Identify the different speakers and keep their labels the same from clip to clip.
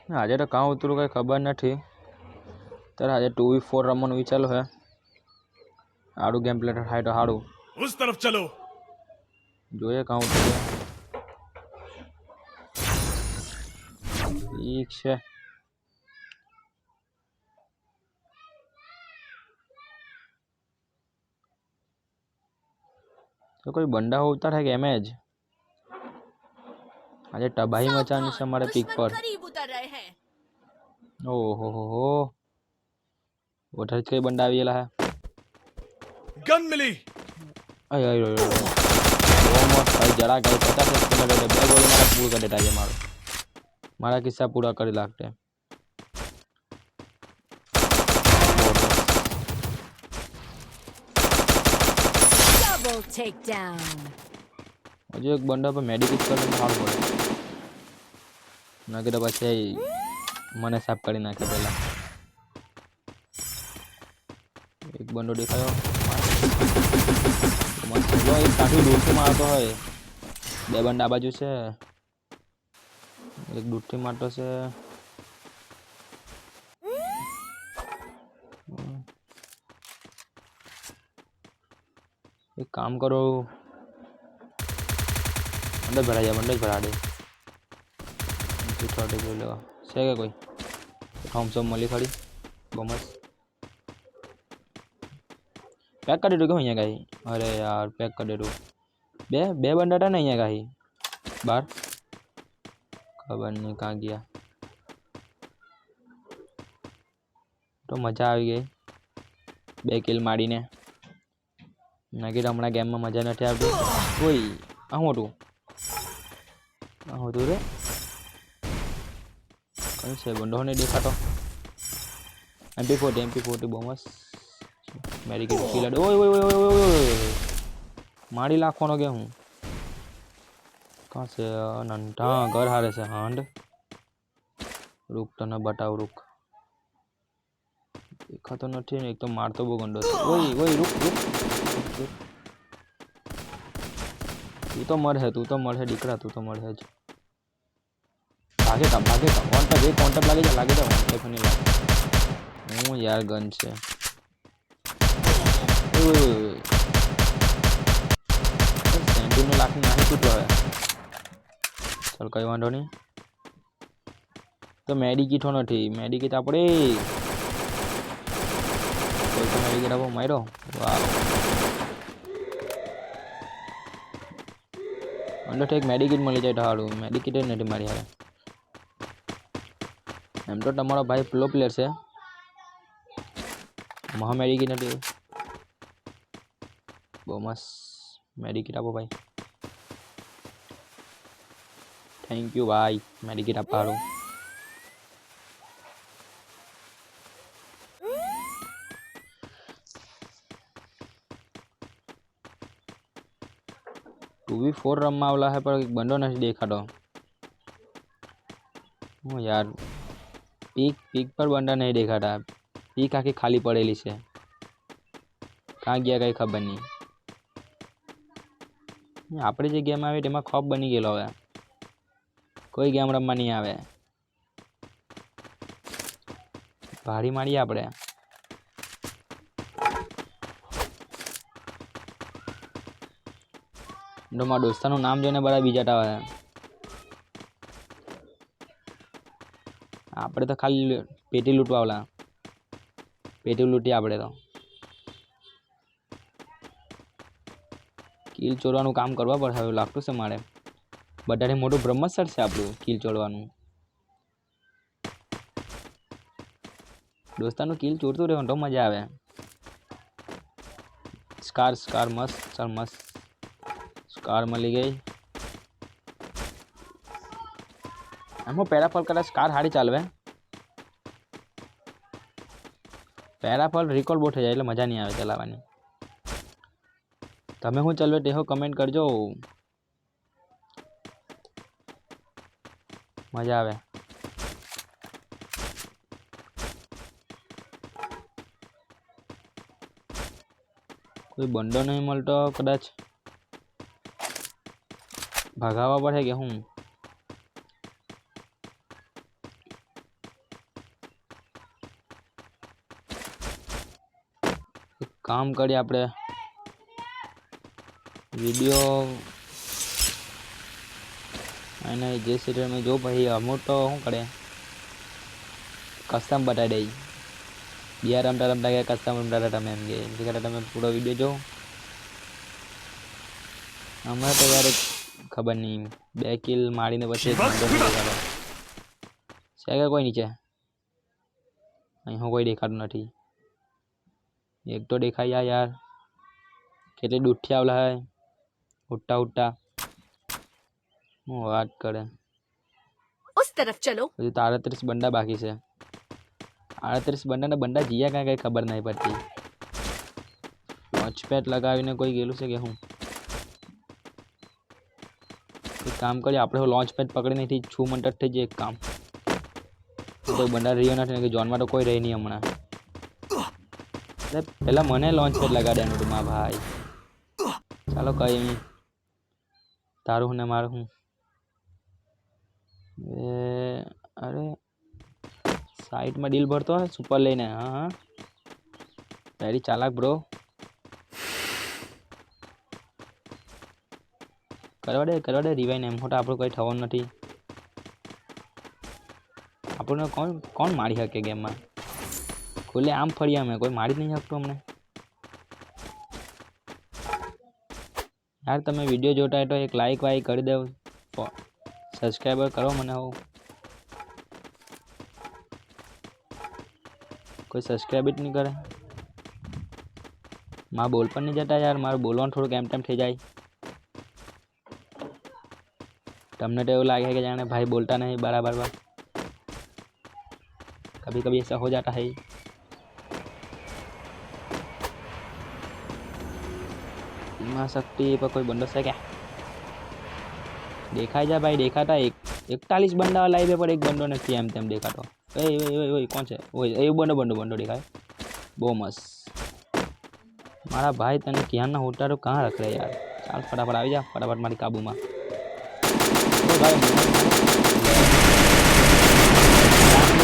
Speaker 1: આજે તો કાં ઉતરું કંઈ ખબર નથી. ત્યારે આજે 2v4 રમવાનું વિચારું હે. સારું ગેમ પ્લે થાય તો સારું.
Speaker 2: उस तरफ चलो.
Speaker 1: જોઈએ કાં ઉતરું. ઠીક છે. तो कोई बंदा हो उतर है कि एम જ આજે તબાહી મચાની છે અમારે પીક પર. ઓહો હો ઉધર કઈ બંડા આવી ગયેલા હે.
Speaker 2: गन मिली.
Speaker 1: અય અય અય બહુ મસ્ત ભાઈ. જરા કઈ 50 સ્પિનર એટલે 2 ગોળી મારા પૂરું કરી દેતા છે. મારા કિસ્સા પૂરા કરી લાગતે.
Speaker 3: Double takedown.
Speaker 1: હજુ એક બંડા પર મેડિકેટ કરીને સારું પડે. ના કે તો પછી મને સાફ કરી નાખે પહેલા. એક બંડો દેખાયો. મસ્ત જો એક કાઠી દૂરથી મારતો હોય. બે બંડા આ બાજુ છે. એક દૂરથી મારતો છે. एक काम करो अंदर भरा जा बंडल भरा दे छोटे ले लो से क्या कोई हम सब मली खड़ी बमस पैक कर दे दो અહીંયા ગાઈ अरे यार पैक कर दे दो બે બંડા હતા ને અહીંયા ગાઈ બાર ખબર નહીં કहाँ ગયા તો મજા આવી ગઈ 2 કિલ મારીને નગી હમણાં ગેમમાં મજા નથી આવતી. ઓય આ હું હતું રે કઈ છે બંડો ને દેખાતો. MP40 બહુ મસ્ત મેડિકેટ કિલ. ઓય ઓય ઓય ઓય મારી લાખવાનો કે હું કાં છે નંઢા ઘર હારે છે હાંડ રૂક તને બતાવ રૂક દેખાતો નથી ને એક તો મારતો બહુ ગંડો છે. ઓય ઓય રૂક તું તો મળે દીકરા તું તો મળે જ ભાગે તા કોન્ટેક્ટ લાગે છે લાગે તા કોન્ટેક્ટ નહીં લાગે હું યાર ગન છે. સેન્ટીનો લાખની નાની તૂટો હવે ચાલ કઈ વાંધો નહીં. તો મેડિકીટો નથી મેડિકીટ આપણે કોઈ તો મેડિકીટ આપો માર્યો. વાહ अंदर एक मेडिकेट मिली जाए हाड़ू मेडिकेट नहीं मारी हारे एम तो तमारा भाई प्रो प्लेयर से महा मेडिकेट नहीं बहुत मस्त मेडिकेट आपो भाई थैंक यू भाई मेडिकेट आप हाड़ू 2v4 रमवा वाला है पर एक बंदो नहीं देखातो हूँ यार पीक पर बंदा नहीं देखाता. पीक आखी खाली पड़ेली है कहाँ गया कई खबर नहीं. आपणी जे गेम आई तेमां खौफ बनी गेलो हवे कोई गेम रमवा नहीं आवे भारी मारीए आपणे. तो मारा दोस्तानु नाम जोईने बड़ा बीजाता होय आपणे तो खाली पेटी लूटवा वाला पेटी लूटी आपणे तो किल चोरवानुं काम करवा पड़े हवे लागतुं छे मारे बधाथी मोटुं ब्रह्मसर छे आपणुं किल चोरवानुं. दोस्तानु किल चोरतुं रहेवानुं तो मजा आवे. स्कार मस्त चल मस्त कार मળી ગઈ એમો પેરાફોલ કદાચ કાર હારી ચાલવે પેરાફોલ રિકોલ બહુ થઈ જાય એટલે મજા નહીં આવે ચલાવવાની. તમે શું ચાલવે તે કમેન્ટ કરજો મજા આવે. કોઈ બંડો નહીં મળતો કદાચ भगावा पड़े कि हूँ કામ કરીએ આપણે વિડીયો અને જે સીરિયલમાં જો પછી અમુક તો શું કરે કસ્ટમ બતાવી દઈ બિયાર રમતા રમતા કે કસ્ટમ રમતા તમે એમ કે એમથી કરતા તમે પૂરો વિડીયો જો હમણાં તો યાર ખબર નહીં 2 કિલ મારીને પછી છે કોઈ નીચે અહીં હું કોઈ દેખાતું નથી એક તો દેખાય યાર કેટલી દૂરથી આવલા હે ઉઠતા ઉઠતા હું વાત કરે
Speaker 3: उस तरफ चलो
Speaker 1: હજી તો 38 બંડા બાકી છે 38 બંડાના બંડા જીયા કાંઈ કઈ ખબર નહીં પડતી વોચ પેડ લગાવીને કોઈ ગયેલું છે કે હું એક કામ કરીએ આપણે લોન્ચ પેડ પકડીને થી 6 મિનિટ થઈ જાય એક કામ તો બંડા રહ્યો નથી કે ઝોનમાં તો કોઈ રહી નહીં હમણાં પહેલા મને લોન્ચ પેડ લગાડ્યા હતું મારા ભાઈ ચાલો કઈ નહીં તારું ને મારું હું અરે સાઈડમાં ડીલ ભરતો હોય સુપર લઈને હા હા વેરી ચાલાક બ્રો કરવા દે રિવાઇન એમ હોતા આપણું કંઈ થવાનું નથી આપણને કોણ મારી શકે ગેમમાં ખુલ્લે આમ ફરી અમે કોઈ મારી જ નહીં શકતું અમને યાર તમે વિડીયો જોતા હોય તો એક લાઈક વાઈક કરી દો સબસ્ક્રાઈબર કરો મને હો કોઈ સબસ્ક્રાઈબ જ નહીં કરે મારા બોલ પર નહીં જતા યાર મારું બોલવાનું થોડુંક એમ તેમ થઈ જાય તમને तो એવું લાગે કે જાણે ભાઈ બોલતા नहीं बराबर बात कभी कभी ऐसा हो जाता है मां शक्ति पर कोई बंदो है क्या देखा जा भाई देखा था 41 बंदा लाइव पर एक बंदो ने एम तेम देखा तो ओए कौन है ओए ए बंदो देखा बहुत मस्त मारा भाई तने क्या ना होता तो कहाँ रख रहे यार चाल फटाफट आ जा फटाफट मारी काबू में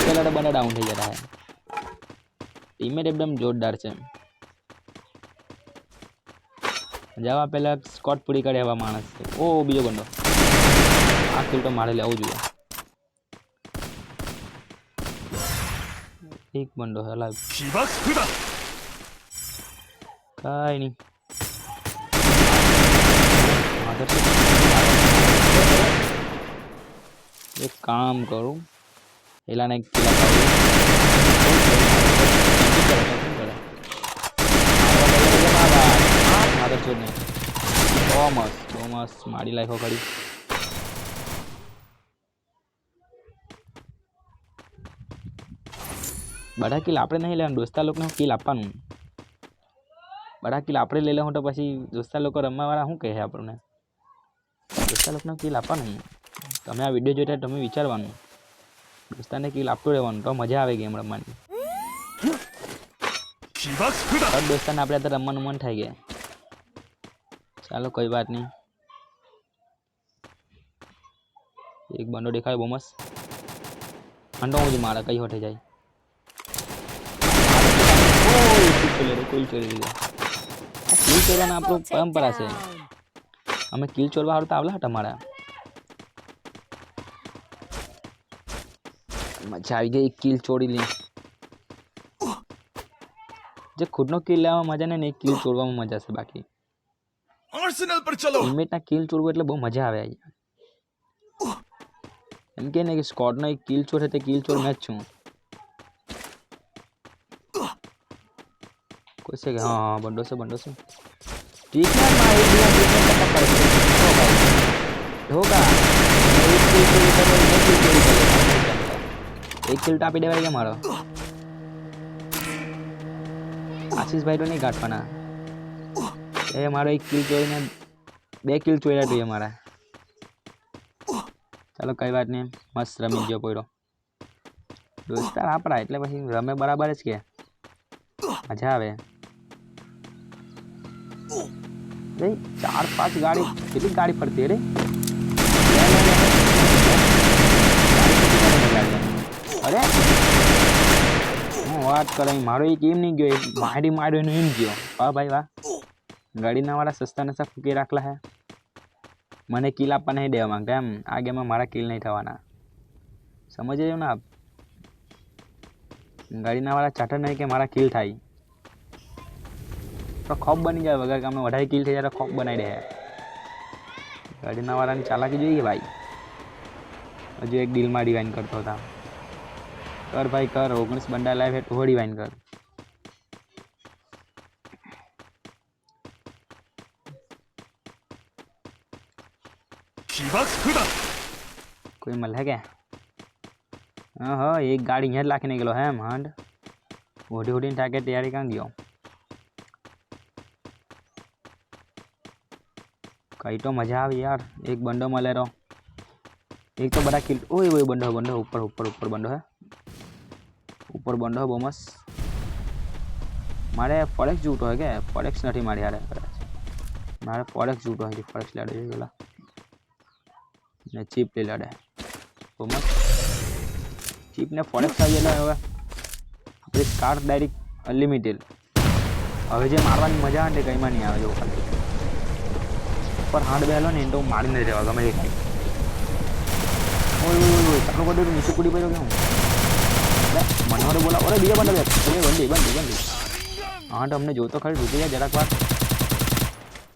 Speaker 1: पहला बंदा डाउन થઈ જતા है टीममेट एकदम जोरदार છે જવા પહેલા સ્કોટ પૂરી કરે એવા માણસ છે ઓ બીજો બંદો આ કિલ તો મારે લેવું જોઈએ એક બંદો હલા કાઈ નહીં एक काम करूँ एला ने किला मस्त मारी लाइफ खड़ी बड़ा किल आपणे नहीं लेवानुं दोस्तार लोग ने किल आपवानुं बड़ा किल आपणे लई लेवां तो पछी दोस्तार लोग रमवावाळा शुं कहे आपणे दोस्तार लोग ने किल आपवानुं તમે આ વિડિયો જોતા તમે વિચારવાનું દોસ્તાને કિલ આપતો રહેવાનું તો મજા આવે ગેમ રમવાની દોસ્તાને આપણે તો રમવાનું મન થાય ગયા ચાલો કોઈ વાત નહીં એક બંદો દેખાય બહુ મસ્ત અંડો મુझे મારા કઈ હોઠે જાય કોઈ ચોરી લીધા કિલ ચોરવાના આપણો પરંપરા છે અમે કિલ ચોરવા હારું તો આવલા હતા મારા मजा आई गई किल चोरी ली जो खुद नो किल लेवा मजा नहीं किल चोरवा में मजा से बाकी
Speaker 2: आर्सेनल पर चलो
Speaker 1: टीममेट ना किल चोरવો એટલે બહુ મજા આવે યાર એમ કે ને કે સ્કોડ નો એક કિલ ચોર છે તે કિલ ચોર મેચ છું કોઈ છે કે હા બંડો છે ठीक है मार दिया होगा एक किल टापी देवाय गया मारो आशीष भाई तो नहीं काटवाना ए मारो एक किल चोरीने 2 किल चोर्या तो मारा चलो कई बात नहीं मस्त रमी गयो पड्यो दोस्तार आपड़ा એટલે પછી રમે બરાબર જ કે મજા આવે रे 4-5 गाड़ी कितनी गाड़ी पड़ती है रे अरे હું વાત વાત કરે મારો એક એમ નહીં ગયો માર્યો એનો એમ ગયો વાહ ભાઈ વાહ ગાડીના વાળા સસ્તા નસા ફૂકી રાખલા હે મને કિલ આપવા નહીં દેવા માંગતા એમ આ ગેમમાં મારા કિલ નહીં થવાના સમજે છો ને આપ ગાડીના વાળા ચાટર નહીં કે મારા કિલ થાય તો ખોપ બની જાય વગર કામનો વધારે કિલ થઈ જાય તો ખોપ બનાવી દે ગાડીના વાળાની ચાલાકી જોઈએ ભાઈ હજુ એક ડીલમાં ડિવાઇન કરતો હતા કર ભાઈ કર 19 બંડા લાઈવ હે તો ડિવાઇન કર कोई मल है क्या हाँ एक गाड़ी यहाँ लाखने गेलो है માંડ ઓઢી ઓઢીને થાકે તૈયારી કાં ગયો કઈ તો મજા આવી યાર એક બંડો મળે રો એક તો બड़ा किल ओए ओए બંડો બંડો ऊपर ऊपर ऊपर બંડો है ऊपर બંડો है બહુ મસ્ત મારે ફોરેક્સ જૂટો है કે ફોરેક્સ નથી મારી હારે મારે ફોરેક્સ જૂટો है ફોરેક્સ લાડે ગયેલા ને ચીપ લઈ લાડે બહુ મસ્ત ચીપ ને ફોરેક્સ આવી એટલે હવે આપણી કાર ડાયરેક્ટ અનલિમિટેડ હવે જે મારવાની મજા આવે કંઈમાં નહીં આવે જો ખાલી પર હાર્ડ બેલો ને તો મારીને રહેવા ગમે એ કાંઈ ઓય ઓય ઓય આટલો બધો નીચે કૂદી પડ્યો કે હું મને બોલા ઓરે બીજા બંધ બે બંધી બંધી બંધી હા તો અમને જોતો ખરી રૂકી જાય જરાક વાર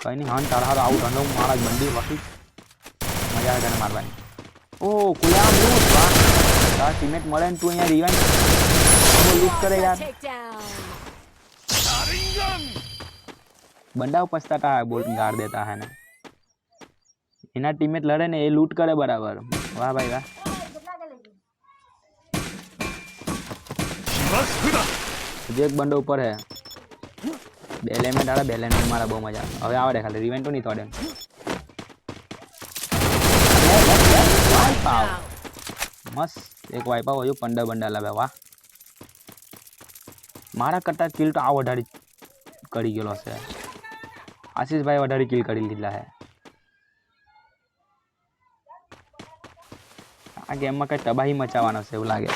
Speaker 1: કંઈ નહીં હા તારા હારો આઉટ અંડો મારા જ બંધી બાકી મજા આવે તને મારવાની ઓ કુલામ લૂટ વાહ તારા ટીમેટ મળે ને તું અહીંયા રિવાઇન લૂટ કરે યાર બંડા પછતાતા है बोल गाड़ देता है ना इना टीममेट लड़े ने ये लूट करे बराबर वाह भाई वाह जो एक बंदो ऊपर है बेले में डाला बेले में मारा बहुत मजा હવે આવે દે ખાલી રિવેન્ટ તો નહીં થોડે મસ્ત એક વાઇપ આવો જો 15 બંડા લાવ્યા વાહ મારા કરતા કિલ તો આ વધારે કરી ગયેલો છે આશીષભાઈ વધારે કિલ કરી લીધા છે આ ગેમમાં કઈ તબાહી મચાવવાનો છે એવું લાગે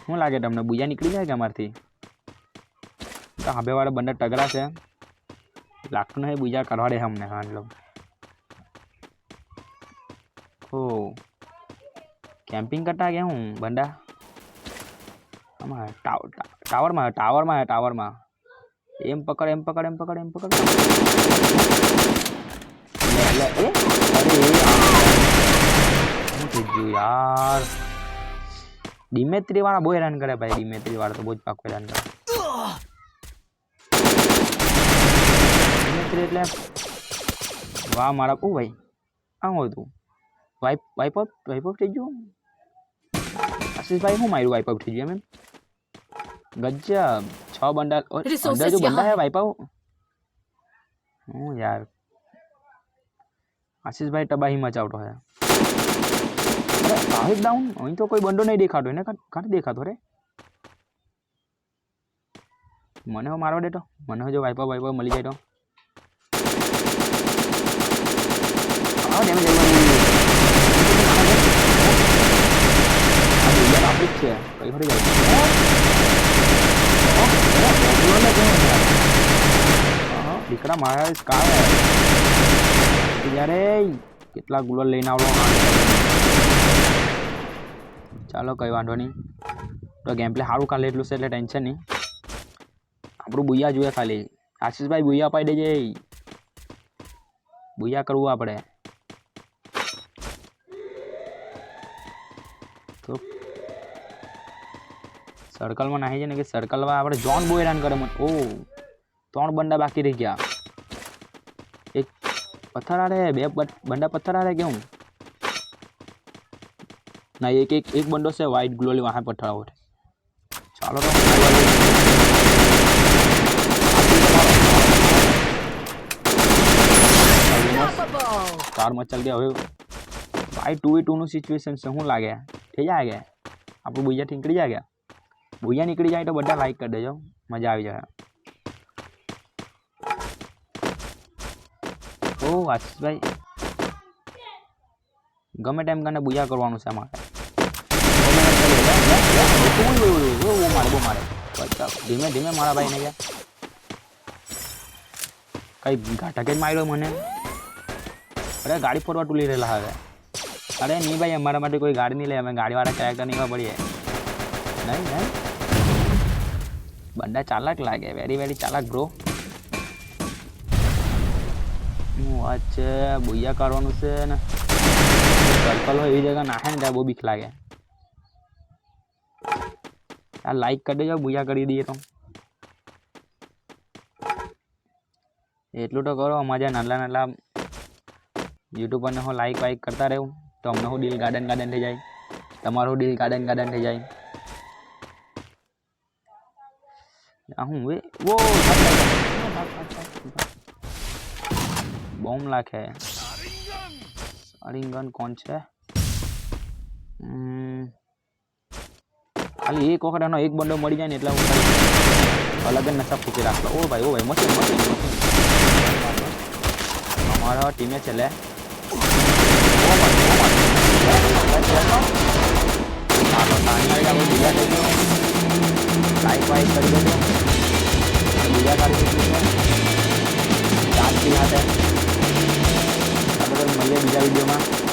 Speaker 1: શું લાગે તમને બુયા નીકળી જાય કે અમારથી તો હવે વાળા બંને ટગરા છે લાગતું નહીં બુયા કરવા દે અમને હા લોગ ओ कैंपिंग करता गया हूँ बंदा टावर में एम पकड़ एम पकड़ एम पकड़ एम पकड़ ले अरे यार डिमेट्री वाला बहुत हैरान करे भाई डिमेट्री वाला तो बहुत पाक हैरान करे डिमेट्री એટલે વાહ મારા ઓ ભાઈ આ હોય તું वाइप आउट થઈ ગયો આશીષભાઈ હું માર્યું વાઇપ આઉટ થઈ ગયો એમ ગજબ 6 બંડા અંદર જો બંदा है वाइप आउट હું यार આશીષભાઈ તબાહી મચાવતો है અરે સાહેબ ડાઉન અહીં તો કોઈ બંડો નહીં દેખાતો એને કાંઠે દેખાતો રે મને હો મારવા દેતો મને જો વાઇપ આઉટ મળી જાય તો આ ડેમેજ છે કઈ ફરી જાય દીકરા મારા કાર યાર કેટલા ગુલાલ લઈને આવલો ચાલો કઈ વાંધો નહીં તો ગેમ પ્લે સારું કાલે એટલું છે એટલે ટેન્શન નહીં આપણું બુયા જોઈએ ખાલી આશીષભાઈ બુયા અપાઈ દેજે બુયા કરવું આપણે તો सर्कल में नहीं जाने कि सर्कल में આપણે જોન બોય રન કરે મત ઓ 3 બંડા બાકી રહી ગયા એક પથ્થર આ રહે બે બંડા પથ્થર आ रहे क्यों ना एक बंडो से वाइट ग्लोली वहां पत्थर आउट चलो तो कार में चल गया હવે भाई 2v2 નું સિચ્યુએશન છે શું લાગે થઈ જાય આપણું બુયા નીકળી જાય ભૂયા નીકળી જાય તો બધા લાઈક કરી દેજો મજા આવી જાય ઓ આશીષભાઈ ગમે ટાઈમ કરીને બુયા કરવાનું છે મારે. બહુ મારે ધીમે ધીમે મારા ભાઈને ગયા કઈ ઘાટકે જ માર્યો મને. અરે ગાડી ફોરવા ટુલી રહેલા હવે. અરે નહીં ભાઈ અમારા માટે કોઈ ગાડી નહીં લે, અમે ગાડીવાળા કેરેક્ટર નહીં પડીએ. નહીં નહીં બધા ચાલાક લાગે, વેરી વેરી ચાલાક બ્રો. હું વાત છે બુયા કરવાનું છે ને સર્કલ હોય એવી જગ્યા નાખે ને ત્યાં બહુ બીક લાગે. આ લાઈક કરી દેજો બુયા કરી દઈએ તો. એટલું તો કરો અમારા નાના નાના યુટ્યુબરને હું લાઈક વાઈક કરતા રહું તો અમને હું દિલ ગાર્ડન ગાર્ડન થઈ જાય, તમારું દિલ ગાર્ડન ગાર્ડન થઈ જાય. હું વે વો બોમ્બ લાખે. અરિંગન કોણ છે? ખાલી એક વખત એનો એક બંડો મળી જાય ને એટલે હું અલગ જ નશા ફૂકી રાખલો. ઓ ભાઈ મશીન મશીન અમારા ટીમે છે લે. લાઈક વાઈક કરી દેજો, બીજા કાઢી દીધું ચાર્જ પી હાથે. આપણે મળીએ બીજા વિડીયોમાં.